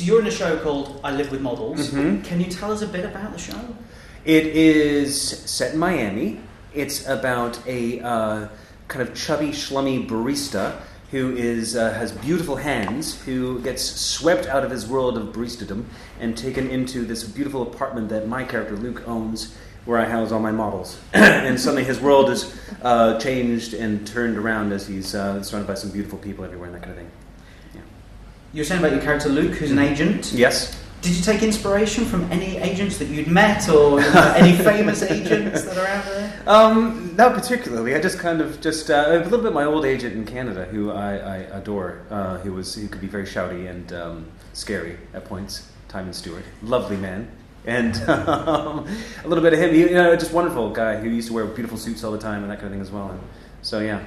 So you're in a show called I Live with Models. Mm-hmm. Can you tell us a bit about the show? It is set in Miami. It's about a kind of chubby, schlummy barista who has beautiful hands, who gets swept out of his world of baristadom and taken into this beautiful apartment that my character Luke owns, where I house all my models. And suddenly his world is changed and turned around as he's surrounded by some beautiful people everywhere and that kind of thing. Yeah. You were saying about your character Luke, who's an agent. Yes. Did you take inspiration from any agents that you'd met, or any famous agents that are out there? Not particularly. I just kind of a little bit my old agent in Canada, who I adore, who could be very shouty and scary at points. Timon Stewart, lovely man, and a little bit of him. Just wonderful guy who used to wear beautiful suits all the time and that kind of thing as well. And so yeah.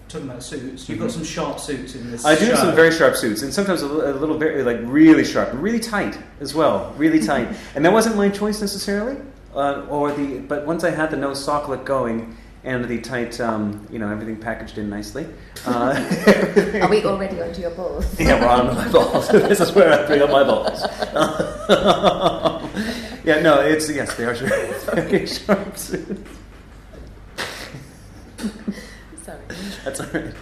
Talking about suits, you've got some sharp suits in this I do show. some very sharp suits, and sometimes a little very, like, really sharp, and really tight as well, really tight. And that wasn't my choice necessarily, but once I had the no socklet going and the tight, everything packaged in nicely. Are we already onto your balls? Yeah, we're on my balls. This is where I bring up my balls. Yeah, no, yes, they are very sharp suits. Sorry. That's all right.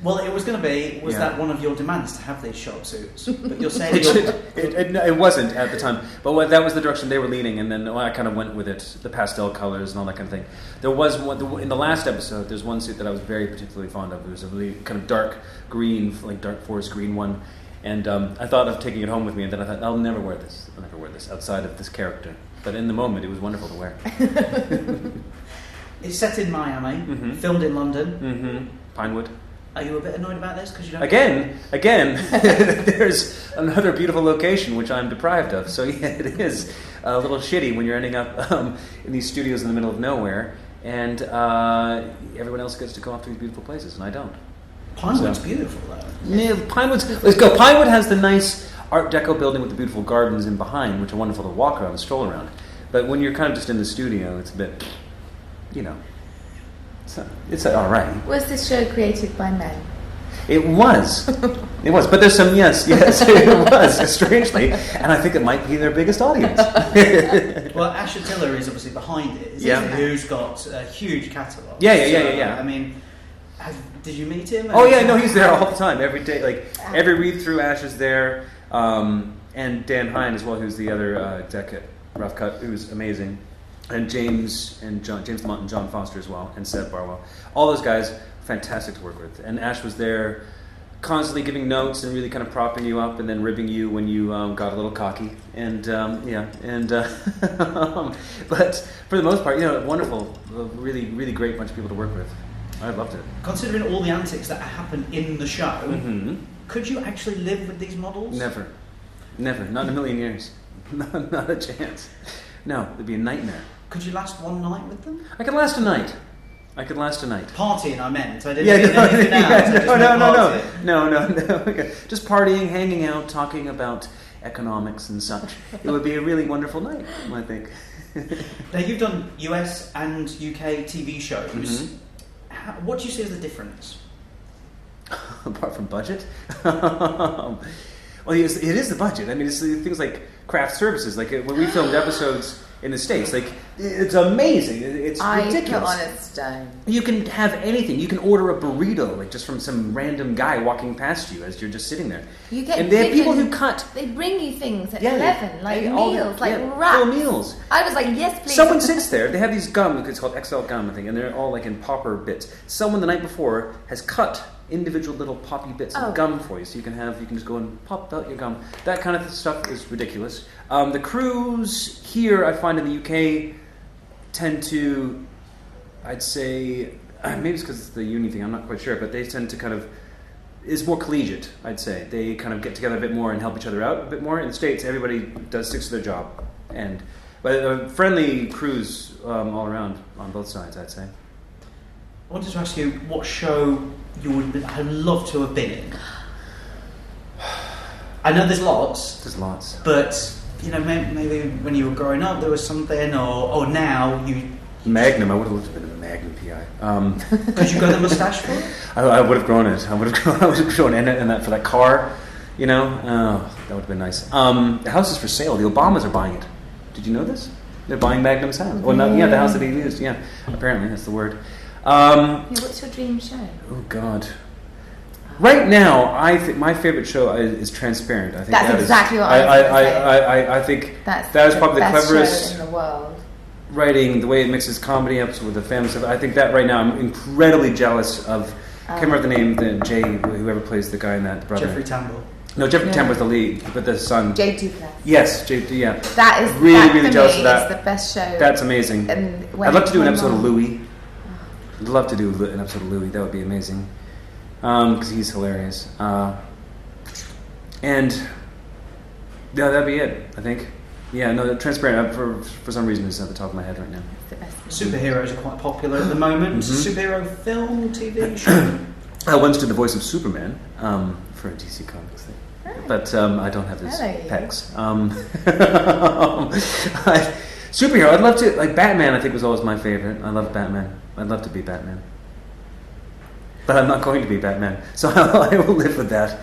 Well, it was going to be, that one of your demands to have these sharp suits? But you're saying it wasn't at the time. But that was the direction they were leaning, and then I kind of went with it, the pastel colors and all that kind of thing. There was one, in the last episode, there's one suit that I was very particularly fond of. It was a really kind of dark green, like dark forest green one. And I thought of taking it home with me, and then I thought, I'll never wear this outside of this character. But in the moment, it was wonderful to wear. It's set in Miami, filmed in London. Pinewood. Are you a bit annoyed about this? Because you don't... Again, there's another beautiful location which I'm deprived of. So yeah, it is a little shitty when you're ending up in these studios in the middle of nowhere, and everyone else gets to go off to these beautiful places, and I don't. Pinewood's beautiful, though. Yeah, let's go. Pinewood has the nice Art Deco building with the beautiful gardens in behind, which are wonderful to walk around and stroll around. But when you're kind of just in the studio, it's a bit, it's all right. Was this show created by men? It was. But there's some, yes, it was, strangely. And I think it might be their biggest audience. Well, Ash Attila is obviously behind it, isn't he? Who's got a huge catalogue. Yeah. I mean, did you meet him? Oh, yeah, no, he's there all the time, every day. Like, every read-through, Ash is there. And Dan Hine as well, who's the other exec at Rough Cut, who's amazing. And James Lamont and John Foster as well, and Seb Barwell. All those guys, fantastic to work with. And Ash was there constantly giving notes and really kind of propping you up and then ribbing you when you got a little cocky. And, but for the most part, wonderful, really, really great bunch of people to work with. I loved it. Considering all the antics that happen in the show, could you actually live with these models? Never. Not in a million years. Not a chance. No, it'd be a nightmare. Could you last one night with them? I could last a night. Partying, I meant. I didn't mean anything else. No. Just partying, hanging out, talking about economics and such. It would be a really wonderful night, I think. Now, you've done US and UK TV shows. What do you see as the difference? Apart from budget? Well, it is the budget. I mean, it's things like craft services. Like when we filmed episodes in the States, like it's amazing. It's ridiculous. I put on a stone. You can have anything. You can order a burrito, like just from some random guy walking past you as you're just sitting there. And they have people who cut. They bring you things at 11, like meals, wraps. Full meals. I was like, yes, please. Someone sits there. They have these gum. It's called XL gum, I think, and they're all like in popper bits. Someone the night before has cut individual little poppy bits of gum for you, so you can just go and pop out your gum. That kind of stuff is ridiculous. The crews here, I find in the UK, tend to, I'd say, maybe it's because it's the uni thing, I'm not quite sure, but they tend to kind of, is more collegiate, I'd say. They kind of get together a bit more and help each other out a bit more. In the States, everybody sticks to their job. But friendly crews all around on both sides, I'd say. I wanted to ask you what show you would have loved to have been in. I know there's lots. But, maybe when you were growing up there was something, or now you... Magnum, I would have loved to have been in a Magnum PI. Could you grow the moustache for it? I would have grown it. I would have grown in that for that car. You know, that would have been nice. The house is for sale. The Obamas are buying it. Did you know this? They're buying Magnum's house. Well, no, yeah, the house that he used. Yeah, apparently that's the word. What's your dream show? Oh God. Right now, my favorite show is Transparent. I think that's exactly what I was going to say. I think that is probably the cleverest show in the world. Writing, the way it mixes comedy up with the family stuff. I think that right now I'm incredibly jealous of. I can't remember the name. Whoever plays the guy in that, the brother. Jeffrey Tambor. No, Jeffrey Tambor's the lead, but the son. J. Duplass. Yes, yeah. That is really jealous of that. It's the best show. That's amazing. I'd love to do an episode of Louis. I'd love to do an episode of Louis. That would be amazing. Because he's hilarious. And yeah, that'd be it, I think. Yeah, no, Transparent for some reason is at the top of my head right now. It's the best. Superheroes are quite popular at the moment. Superhero film, TV show. I once did the voice of Superman for a DC Comics thing. But I don't have his pecs. Superhero, I'd love to. Like Batman, I think was always my favorite. I love Batman. I'd love to be Batman. But I'm not going to be Batman, so I will live with that.